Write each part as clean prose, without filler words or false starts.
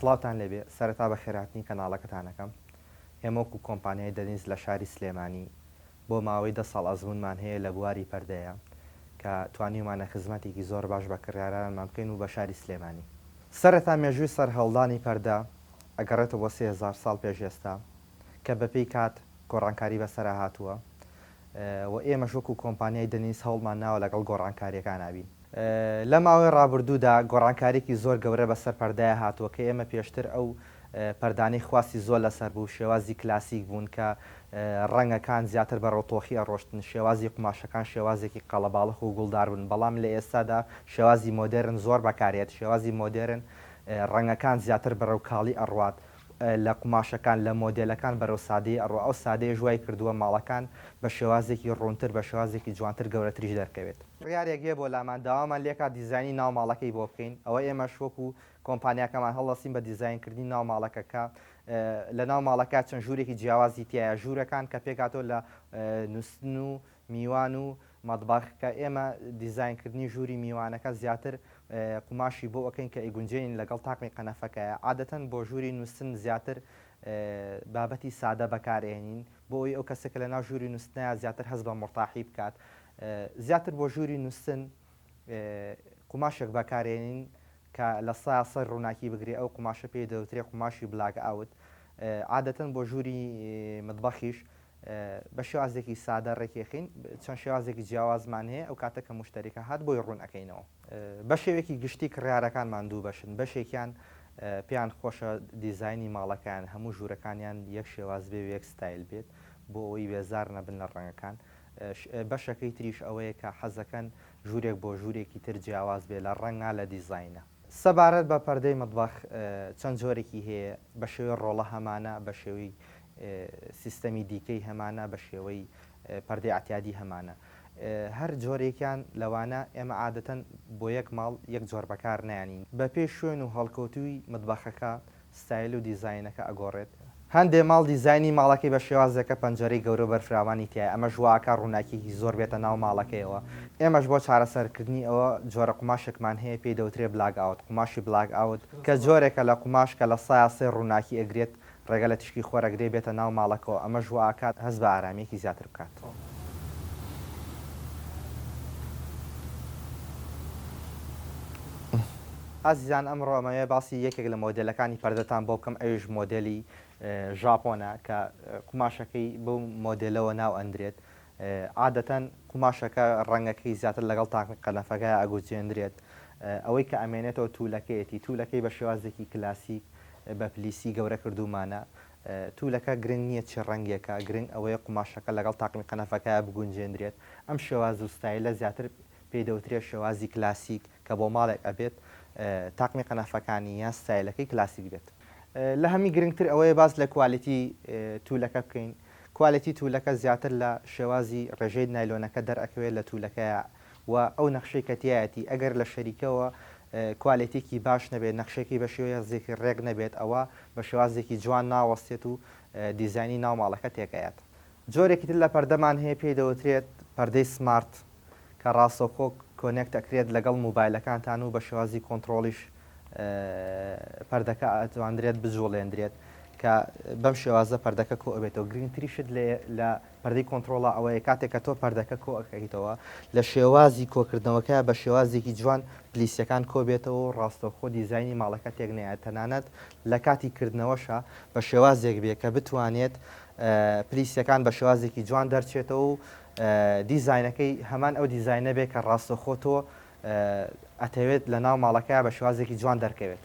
سڵاوتان لێبێ سەرەتا بە خێراتنی کەناڵەکەتانەکەم هێمەوەکو کۆمپانیای دەنیز لە شاری سلێمانی بۆ ماوەی 10 ساڵ ئەزمونمان هەیە لە بواری پەردەیە کە توانیمانە خزمەتێکی زۆر باش بە کڕیارانمان بکەین و بە شاری سلێمانی سەرەتا مێژووی سەر هەڵدانی پەردە ئەگەڕێتەوە بۆ 3000 ساڵ پێش ئێستا کە بەپێی کات گۆڕانکاری بەسەرا هاتووە و ئێمەش وەکو کۆمپانیای دەنیز هەوڵمان ناوە لەگەڵ گۆڕانکاریەکان نابین لە ماوەی ڕابردوودا گۆڕانکارێکی زۆر گەورە بەسەر پەردایە هاتووە کە ئێمە پێشتر ئەو پەردانەی خواستی زۆر لەسەر بوو شێوازی کلاسیک بوون کە ڕەنگەکان زیاتر بە ڕۆتۆخی ئەڕۆشتن شێوازی قماشەکان شێوازێکی قەڵەباڵق و گوڵدار بوون بەڵام لە ئێستادا شێوازی مۆدرن زۆر بەکارێت شێوازی مۆدرن ڕەنگەکان زیاتر بەرەو کاڵی ئەڕوات لە قماشەکان لە مۆدلەکان بەرەو سادەی ئەڕۆ ئەو سادەیە ژوای کردووە ماڵەکان بە شێوازێکی ڕوونتر بە شێوازێکی جوانتر گەورەتریش دەرکەوێت ڕیارێکێ بۆ لامان داوامان لێکا دیزایانی ناو ماڵەکەی بۆ بکەین ئەوە ئێمە شوەکو کۆمپانیاکەمان هەڵەسین بە دیزاینکردنی ناو ماڵەکەکە لە ناو ماڵەکە چەند ژوورێکی جیاوازی تایە ژوورەکان کە پێکاتۆ لە نووسن و میوان و مەطباخەکە ئێمە دیزاینکردنی ژووری میوانەکە زیاتر قماشی بۆ ئەەکەین کە ئیگونجێن لەگەڵ تاقمی قەنەفەکەیە عادەتەن بۆ ژووری نووسن زیاتر بابەتی سادە بەکارێنین بۆ ئەوی ئەو کەسێکە لە ناو ژووری نووسنەیە زیاتر هەست بە مرتاحی بکات زیاتر بۆ ژووری نووسن قماشێک بەکارێنین کە لە سەر ڕووناکی بگرێ ئەو قماشە پێی دەوترێ قماشی بلاک ئاوت عادەتەن بۆ ژووری مطبەخیش بە شێوازێکی سادە ڕێکێخین چەند شێوازێکی جیاوازمان هەیە ئەو کاتە کە مشتریکە هات بۆی ڕوون ئەەکەینەوە بە شێوێکی گشتی کڕیارەکانمان دوو بەشن بەشێکیان پێیان خۆشە دیزایانی ماڵەکان هەموو ژوورەکانیان یەک شێواز بێ یەک ستایل بێت بۆ ئەوی بێزار نەبن لە ڕەنگەکان بەشەکەی تریش ئەوەیە کە حەزەکەن ژوورێک بۆ ژوورێکی تر جیاواز بێ لە ڕەنگا لە دیزاینە سەبارەت بە پەردەی مطبەخ چەند جۆرێکی هەیە بە شێوەی ڕۆڵە هەمانە بە شێوەی سیستەمی دیکەی هەمانە بە شێوەی پەردەی ئاعتیادی هەمانە هەر جۆرێکیان لەوانە ئێمە عادەتەن بۆ یەک ماڵ یەک جۆر بەکار نایانین بە پێش شوێن و هەڵکەوتووی مطبەخەکە ستایل و دیزاینەکە ئەگۆڕێت هەندێ ماڵ دیزایانی ماڵەکەی بە شێوازەکە پەنجەرەی گەورە بەرفراوانی تایە ئەمە ژواکە ڕووناکیی زۆر بێتە ناو ماڵەکەیەوە ئێمەش بۆ چارەسەرکردنی ئەوە جۆرە قماشێکمان هەیە پێی دەوترێت بلاک ئاوت قماشی بلاک ئاوت کە جۆرێکە لە قماش کە لە سایاسێ ڕووناکی ئەگرێت ڕێگە لە تشکی خۆرەگرێ بێتە ناو ماڵەکەەوە ئەمە ژواکات هەست بە ئارامێکی زیاتر بکات. ئازیزان ئەمڕۆ ئەمەیە باسی یەکێک لە مۆدلەکانی پەردەتان بۆ بکەم ئەوش مۆدلی ژاپۆنە کە قماشەکەی بەو مۆدلەوە ناو ئەندرێت عادەتەن قماشەکە ڕەنگەکەی زیاتر لەگەڵ تاقمی قەنەفەکە ئەگوچێندرێت ئەوەی کە ئەمێنێتەوە توولەکەیەتی توولەکەی بە شێوازێکی کلاسیک بە پلیسی گەورە کردومانە توولەکە گرنگ نییە چه ڕەنگێکە گرنگ ئەوەیە قماشەکە لەگەڵ تاقمی قەنەفەکە بگونجێندرێت ئەم شێواز و ستایلە زیاتر پێی دەوترێت شێوازی کلاسیک کە بۆ ماڵێک ئەبێت تاقمی قەنەفەکانی یان ستایلەکەی کلاسیک بێت لە هەمی گرنگتر ئەوەیە باز لە کوالیتی توولەکە بکەین کوالیتی توولەکە زیاتر لە شێوازی ڕێژەی نایلۆنەکە دەرئەکەوێت لە توولەکەیە و ئەو نەخشەی کەتیایەتی ئەگەر لە شەریکەوە کوالیتێکی باش نەبێت نەخشێکی بە شێوەیەزێکی ڕێک نەبێت ئەوە بە شێوازێکی جوان ناوەستێت و دیزایانی ناو ماڵەکە تێکەیات جۆرێکی تر لە پەردەمان هەیە پێی دەوترێت پەردەی سمارت کە ڕاستەوخۆ کۆنێکت ئەکرێت لەگەڵ موبایلەکانتان و بە شێوازی کۆنتترۆلیش پەردەکە ئەتوانرێت بجوڵێندرێت کە بەم شێوازە پەردەکە کۆ ئەبێتەوە گرنگتریشت لە پەردەی کۆنتترۆڵە ئەوەیە کاتێک کە تۆ پەردەکە کۆ ئەەکەیتەوە لە شێوازی کۆکردنەوەکە بە شێوازێکی جوان پلیسیەکان کۆبێتەوە و ڕاستەوخۆ دیزایانی ماڵەکە تێک نەیە تەنانەت لە کاتی کردنەوەشە بە شێوازێک بێ کە بتوانێت پلیسیەکان بە شێوازێکی جوان دەرچێتەوە و دیزاینەکەی هەمان ئەو دیزاینە بێ کە ڕاستەخۆ تۆ ئەتەوێت لە ناو ماڵەکە بە شێوازێکی جوان دەرکەوێت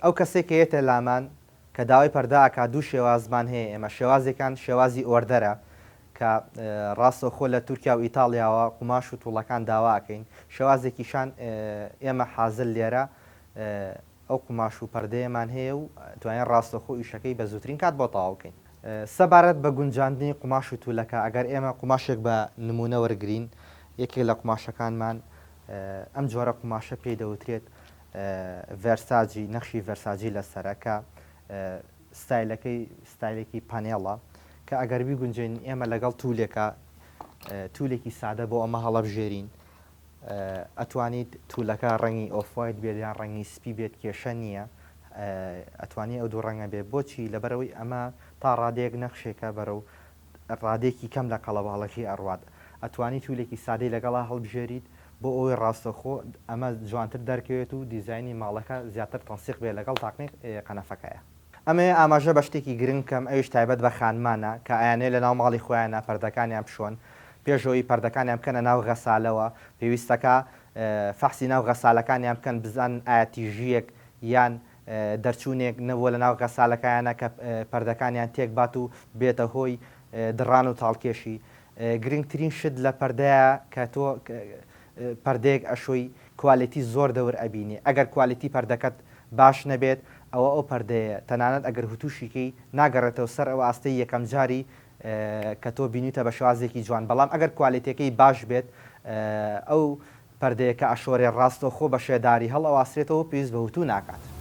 ئەو کەسێک هەیەتە لامان کە داوای پەرداکە دوو شێوازمان هەیە ئێمە شێوازێکان شێوازی ئۆردەرە کە ڕاستەخۆ لە تورکیا و ئیتاڵیاوە قماش و تووڵەکان داواکەین شێوازێکیشان ئێمە حازل لێرە ئەو قماش و پەردەیەمان هەیە و توانین ڕاستەخۆ ئیشەکەی بە زووترین کات بۆ تەواوکەین سەبارەت بە گونجاندنی قماش و توولەکە ئەگەر ئێمە قماشێک بە نمونە وەرگین یەکێک لە قماشەکانمان ئەم جۆرە قماشە پێی دەوترێت ڤەرساجی نەخشی ڤەرساجی لە سەرەکە ستایلەکەی ستایلێکی پانێڵە کە ئەگەر بیگونجێن ئێمە لەگەڵ توولێکی سادە بۆ ئەمە هەڵەبژێرین ئەتوانیت توولەکە ڕەنگی ئۆفواید بێت یان ڕەنگی سپی بێت کێشە نییە ئەتوانی ئەو دوو ڕەنگە بێ بۆچی لەبەرەوەی ئەمە تا ڕادەیەک نەخشێکە بەرەو ڕادێکی کەم لە قەڵەباڵەکی ئەڕوات ئەتوانی توولێکی سادەی لەگەڵا هەڵبژێریت بۆ ئەوەی ڕاستەخۆ ئەمە جوانتر دەرکەوێت و دیزایانی ماڵەکە زیاتر تەنسیق بێ لەگەڵ تاقنی قەنەفەکەیە. ئەمێ ئاماژە بە شتێکی گرنگ کەم ئەوش تایبەت بە خانمانە کە ئایانێ لە ناو ماڵی خۆیانە پەردەکانیان پشۆن پێشەوەی پەردەکانیان بکەنە ناو غەسالەوە پێویستەکە فەحسی ناو غەسالەکانیان بکەن بزان ئاەتیژیەک یان دەرچوونێک نەبووە لە ناو غەسالەکەیانە کە پەردەکانیان تێک بات و بێتە هۆی دڕان و تاڵکێشی. گرنگترین شت لە پەردەیە کە تۆ پەردەیەک ئەشۆی کوالیتی زۆر دەور ئەبینی ئەگەر کوالیتی پەردەکەت باش نەبێت ئەوە ئەو پەردەیە تەنانەت ئەگەر هوتوشیکەی ناگەڕێتەوە سەر ئەو ئاستەی یەکەم جاری کە تۆ بینیتە بە شوازێکی جوان بەڵام ئەگەر کوالیتەکەی باش بێت ئەو پەردەیە کە ئەشۆرێ ڕاستەوخۆ بە شێداری هەڵ ئەواسرێتەوە پێویست بە هوتو ناکات.